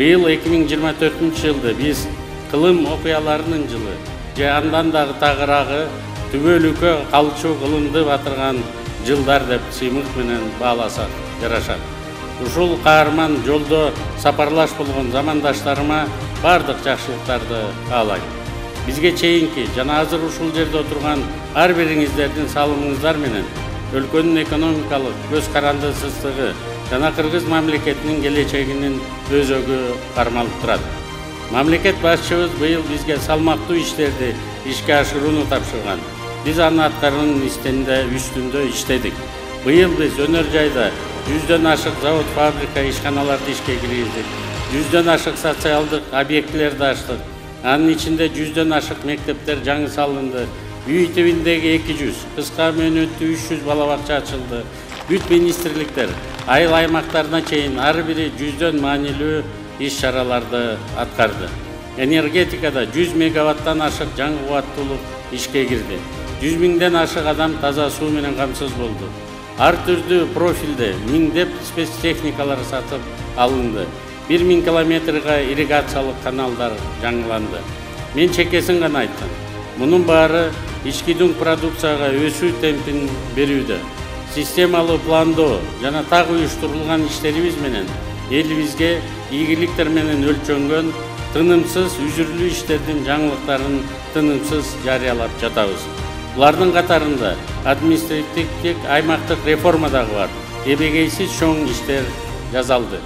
Быйыл 2024 жылды биз кылым окуяларынын жылы же андан дагы тагыраагы түбөлүккө калчу кылымды батырган жылдар деп сыймык менен бааласак жарашат. Ушул каарман жолдо сапарлаш болгон замандаштарыма бардык жакшылыктарды каалайм. Бизге чейинки жана азыр ушул жерде отурган ар бириңиздердин салымыңыздар менен өлкөнүн экономикалык көз карандысыздыгы жана Кыргыз мамлекетинин келечегинин өзөгү кармалып турат. Мамлекет башчыбыз быйыл бизге салмактуу иштерди ишке ашырууну тапшырган. Биз анын аткарган үстүндө иштедик. Быйыл биз өнөр жайда 100дөн ашык завод, фабрика, ишканаларды ишке киргиздик. 100дөн ашык социалдык объектилерди ачтык. Анын ичинде 100дөн ашык мектептер жаңы салынды. Үй тибиндеги 200, кыска мөөнөттүү 300 балабакча ачылды. Бүт министрликтер айыл аймактарына чейин ар бири 100дөн маанилүү иш-чараларды аткарды. Энергетикада 100 мегаваттан ашык жаңы кубаттуулук ишке кирди. 100 миңден ашык адам таза суу менен камсыз болду. Ар түрдүү профилде миңдеп спецтехникалар сатып алынды. 1000 километрга ирригациялык каналдар жаңыланды. Мен чекесин гана айттым. Мунун баары ички дүң продукцияга өсүү темпин берүүдө. Системалуу пландоо жана так уюштурулган иштерибиз менен элибизге ийгиликтер менен өлчөнгөн тынымсыз үзүрлүү иштердин жаңылыктарын тынымсыз жарыялап жатабыз. Булардын катарында административдик аймактык реформа дагы бар. Эбегейсиз чоң иштер жасалды.